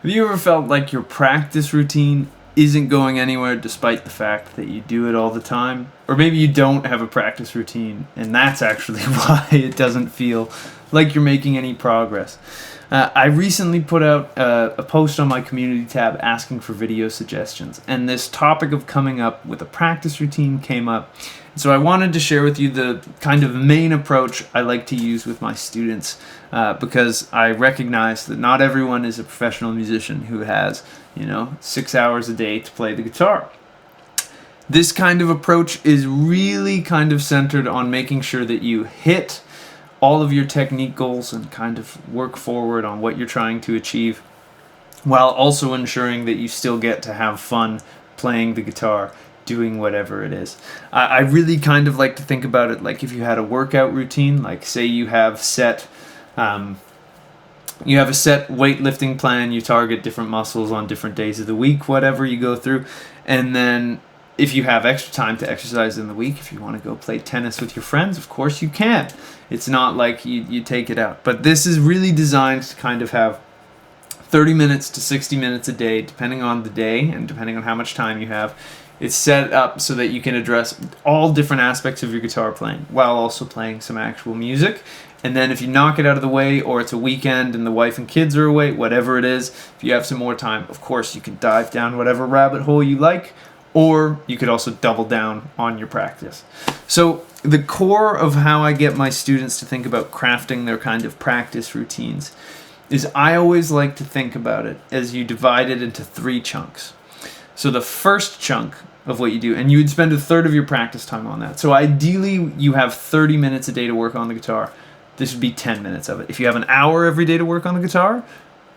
Have you ever felt like your practice routine isn't going anywhere despite the fact that you do it all the time? Or maybe you don't have a practice routine and that's actually why it doesn't feel like you're making any progress. I recently put out a post on my community tab asking for video suggestions, and this topic of coming up with a practice routine came up. So I wanted to share with you the kind of main approach I like to use with my students, because I recognize that not everyone is a professional musician who has, 6 hours a day to play the guitar. This kind of approach is really kind of centered on making sure that you hit all of your technique goals and kind of work forward on what you're trying to achieve, while also ensuring that you still get to have fun playing the guitar, doing whatever it is. I really kind of like to think about it like if you had a workout routine, like say you have a set weightlifting plan, you target different muscles on different days of the week, whatever you go through, and then if you have extra time to exercise in the week, if you want to go play tennis with your friends, of course you can. It's not like you take it out. But this is really designed to kind of have 30 minutes to 60 minutes a day, depending on the day and depending on how much time you have. It's set up so that you can address all different aspects of your guitar playing while also playing some actual music. And then if you knock it out of the way, or it's a weekend and the wife and kids are away, whatever it is, if you have some more time, of course you can dive down whatever rabbit hole you like, or you could also double down on your practice. So the core of how I get my students to think about crafting their kind of practice routines is I always like to think about it as you divide it into 3 chunks. So the first chunk of what you do, and you would spend a third of your practice time on that. So ideally you have 30 minutes a day to work on the guitar. This would be 10 minutes of it. If you have an hour every day to work on the guitar,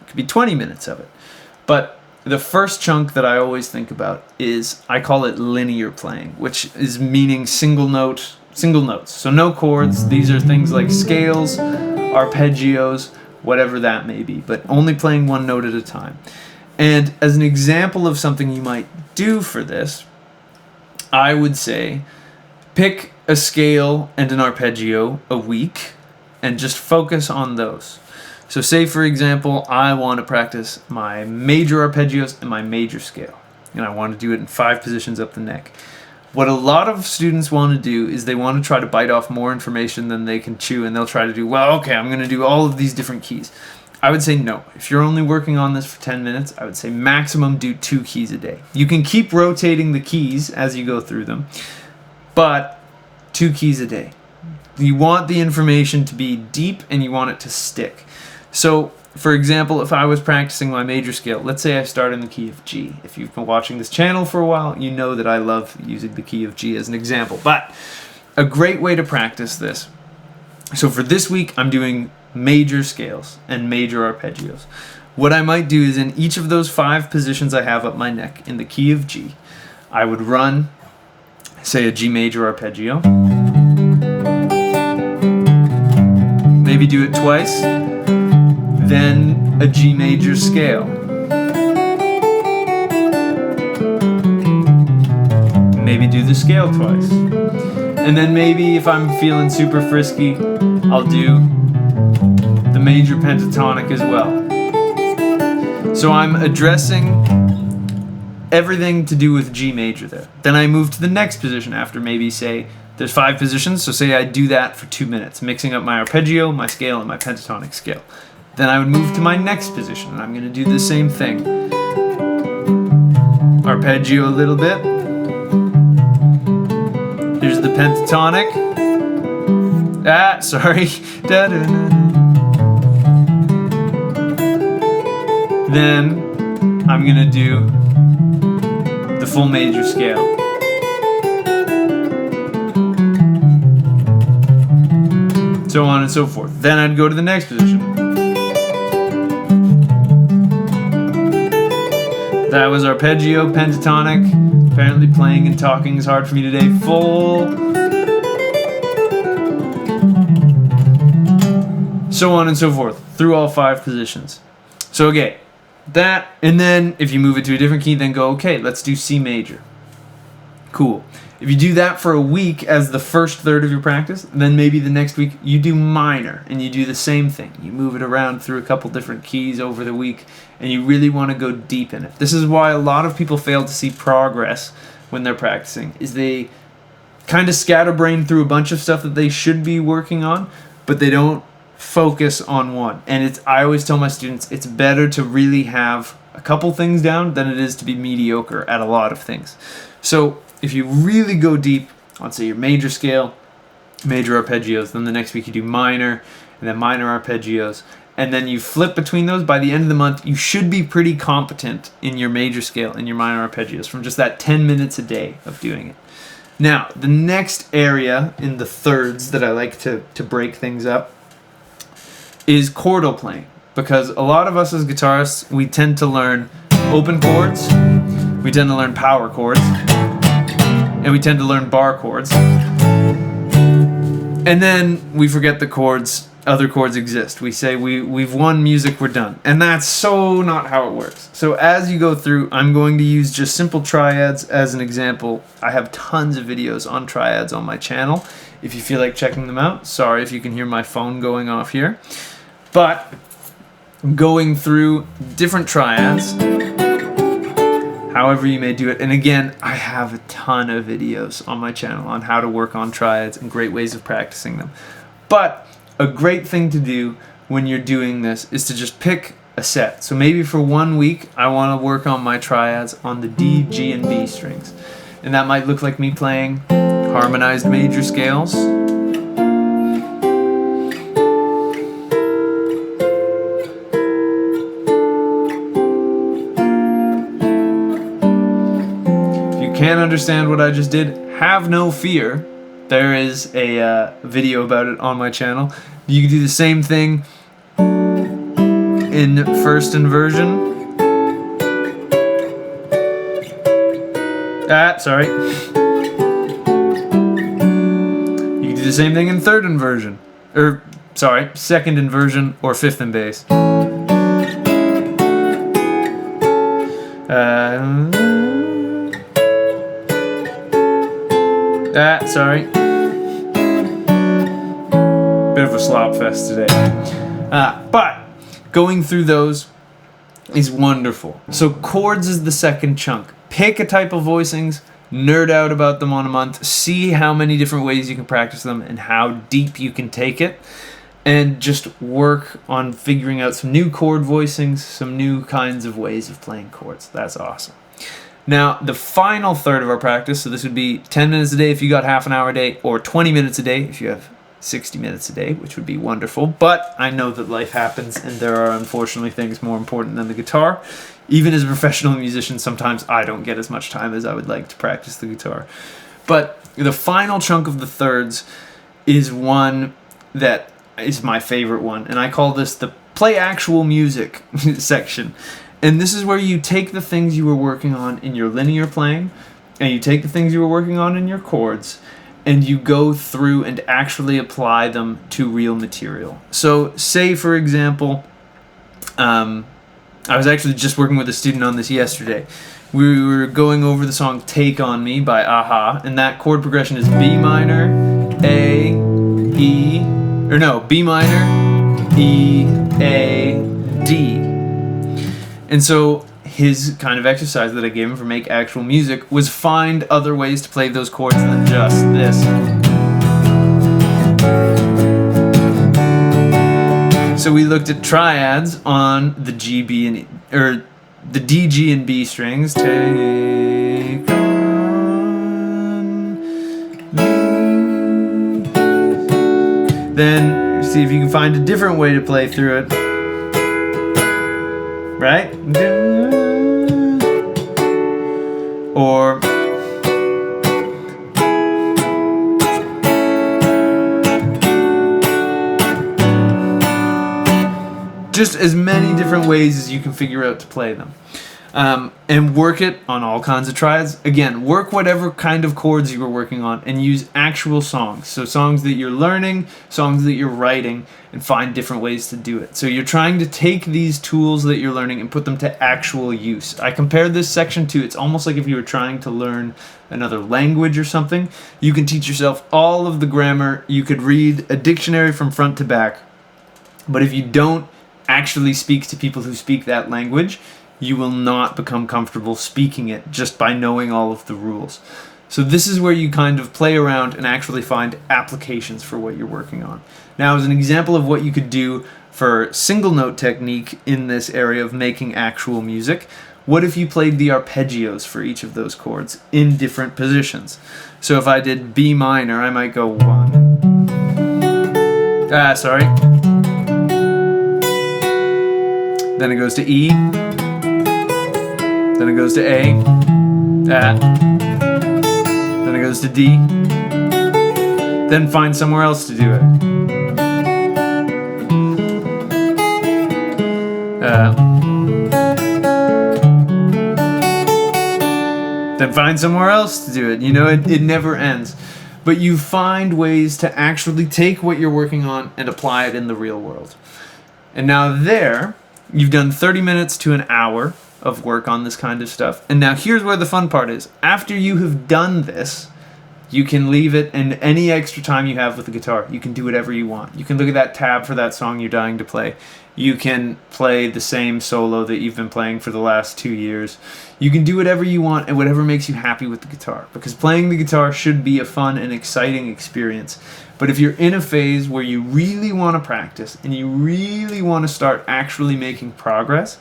it could be 20 minutes of it. But the first chunk that I always think about is, I call it linear playing, which is meaning single notes. So no chords. These are things like scales, arpeggios, whatever that may be, but only playing one note at a time. And as an example of something you might do for this, I would say pick a scale and an arpeggio a week and just focus on those. So say, for example, I want to practice my major arpeggios and my major scale, and I want to do it in 5 positions up the neck. What a lot of students want to do is they want to try to bite off more information than they can chew, and they'll try to do, well, okay, I'm going to do all of these different keys. I would say no. If you're only working on this for 10 minutes, I would say maximum do 2 keys a day. You can keep rotating the keys as you go through them, but 2 keys a day. You want the information to be deep and you want it to stick. So, for example, if I was practicing my major scale, let's say I start in the key of G. If you've been watching this channel for a while, you know that I love using the key of G as an example. But a great way to practice this. So for this week, I'm doing major scales and major arpeggios. What I might do is in each of those 5 positions I have up my neck in the key of G, I would run, say, a G major arpeggio. Maybe do it twice. Then a G major scale. Maybe do the scale twice. And then maybe if I'm feeling super frisky, I'll do the major pentatonic as well. So I'm addressing everything to do with G major there. Then I move to the next position after maybe, say, there's 5 positions, so say I do that for 2 minutes, mixing up my arpeggio, my scale, and my pentatonic scale. Then I would move to my next position, and I'm going to do the same thing. Arpeggio a little bit. Here's the pentatonic. Sorry. Then I'm going to do the full major scale. So on and so forth. Then I'd go to the next position. That was arpeggio, pentatonic. Apparently playing and talking is hard for me today. Full. So on and so forth, through all 5 positions. So okay, that, and then if you move it to a different key, then go, okay, let's do C major. Cool. If you do that for a week as the first third of your practice, then maybe the next week you do minor and you do the same thing. You move it around through a couple different keys over the week, and you really want to go deep in it. This is why a lot of people fail to see progress when they're practicing, is they kind of scatterbrain through a bunch of stuff that they should be working on, but they don't focus on one. And I always tell my students, it's better to really have a couple things down than it is to be mediocre at a lot of things. So if you really go deep on, say, your major scale, major arpeggios, then the next week you do minor, and then minor arpeggios, and then you flip between those, by the end of the month, you should be pretty competent in your major scale and your minor arpeggios from just that 10 minutes a day of doing it. Now, the next area in the thirds that I like to break things up is chordal playing, because a lot of us as guitarists, we tend to learn open chords, we tend to learn power chords, and we tend to learn bar chords. And then we forget the chords, other chords exist. We say we've won music, we're done. And that's so not how it works. So as you go through, I'm going to use just simple triads as an example. I have tons of videos on triads on my channel. If you feel like checking them out, sorry if you can hear my phone going off here. But going through different triads, however you may do it. And again, I have a ton of videos on my channel on how to work on triads and great ways of practicing them. But a great thing to do when you're doing this is to just pick a set. So maybe for 1 week, I want to work on my triads on the D, G, and B strings. And that might look like me playing harmonized major scales. Can't understand what I just did, have no fear. There is a video about it on my channel. You can do the same thing in first inversion. Sorry. You can do the same thing in third inversion. Second inversion or fifth and bass. Sorry. Bit of a slop fest today. But going through those is wonderful. So chords is the second chunk. Pick a type of voicings, nerd out about them on a month, see how many different ways you can practice them and how deep you can take it, and just work on figuring out some new chord voicings, some new kinds of ways of playing chords. That's awesome. Now, the final third of our practice, so this would be 10 minutes a day if you got half an hour a day, or 20 minutes a day if you have 60 minutes a day, which would be wonderful. But I know that life happens, and there are unfortunately things more important than the guitar. Even as a professional musician, sometimes I don't get as much time as I would like to practice the guitar. But the final chunk of the thirds is one that is my favorite one, and I call this the play actual music section. And this is where you take the things you were working on in your linear playing, and you take the things you were working on in your chords, and you go through and actually apply them to real material. So say, for example, I was actually just working with a student on this yesterday. We were going over the song Take On Me by a-ha, and that chord progression is B minor, B minor, E, A, D. And so his kind of exercise that I gave him for Make Actual Music was find other ways to play those chords than just this. So we looked at triads on the G, B, and the D, G, and B strings. Take on me. Then see if you can find a different way to play through it. Right? Or just as many different ways as you can figure out to play them. And work it on all kinds of triads. Again, work whatever kind of chords you were working on and use actual songs. So songs that you're learning, songs that you're writing, and find different ways to do it. So you're trying to take these tools that you're learning and put them to actual use. I compared this section to, it's almost like if you were trying to learn another language or something. You can teach yourself all of the grammar. You could read a dictionary from front to back. But if you don't actually speak to people who speak that language, you will not become comfortable speaking it just by knowing all of the rules. So this is where you kind of play around and actually find applications for what you're working on. Now, as an example of what you could do for single note technique in this area of making actual music, what if you played the arpeggios for each of those chords in different positions? So if I did B minor, I might go 1. Then it goes to E. Then it goes to A. Then it goes to D. Then find somewhere else to do it. Then find somewhere else to do it. You know, it never ends. But you find ways to actually take what you're working on and apply it in the real world. And now there, you've done 30 minutes to an hour of work on this kind of stuff. And now here's where the fun part is. After you have done this, you can leave it, and any extra time you have with the guitar, you can do whatever you want. You can look at that tab for that song you're dying to play. You can play the same solo that you've been playing for the last 2 years. You can do whatever you want and whatever makes you happy with the guitar, because playing the guitar should be a fun and exciting experience. But if you're in a phase where you really want to practice and you really want to start actually making progress,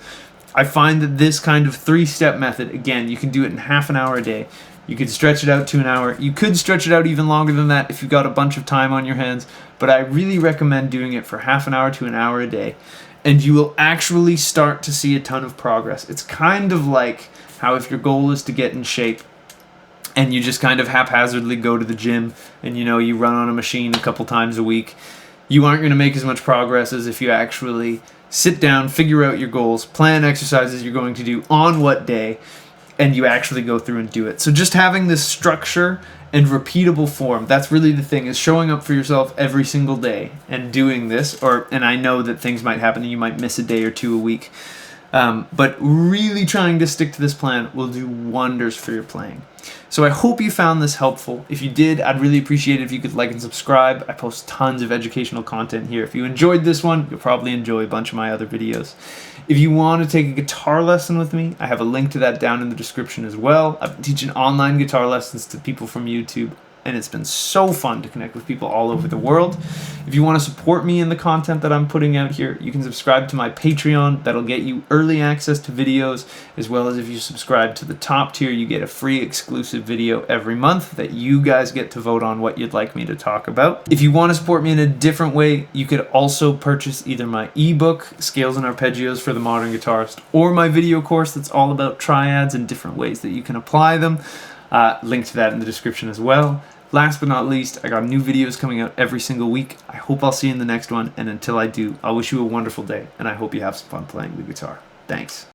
I find that this kind of 3-step method, again, you can do it in half an hour a day. You could stretch it out to an hour. You could stretch it out even longer than that if you've got a bunch of time on your hands, but I really recommend doing it for half an hour to an hour a day, and you will actually start to see a ton of progress. It's kind of like how if your goal is to get in shape and you just kind of haphazardly go to the gym and you run on a machine a couple times a week, you aren't going to make as much progress as if you actually sit down, figure out your goals, plan exercises you're going to do on what day, and you actually go through and do it. So just having this structure and repeatable form, that's really the thing, is showing up for yourself every single day and doing this, and I know that things might happen and you might miss a day or two a week, but really trying to stick to this plan will do wonders for your playing. So I hope you found this helpful. If you did, I'd really appreciate it if you could like and subscribe. I post tons of educational content here. If you enjoyed this one, you'll probably enjoy a bunch of my other videos. If you want to take a guitar lesson with me, I have a link to that down in the description as well. I've been teaching online guitar lessons to people from YouTube, and it's been so fun to connect with people all over the world. If you want to support me in the content that I'm putting out here, you can subscribe to my Patreon. That'll get you early access to videos, as well as if you subscribe to the top tier, you get a free exclusive video every month that you guys get to vote on what you'd like me to talk about. If you want to support me in a different way, you could also purchase either my ebook, Scales and Arpeggios for the Modern Guitarist, or my video course that's all about triads and different ways that you can apply them. Link to that in the description as well. Last but not least, I got new videos coming out every single week. I hope I'll see you in the next one, and until I do, I'll wish you a wonderful day, and I hope you have some fun playing the guitar. Thanks.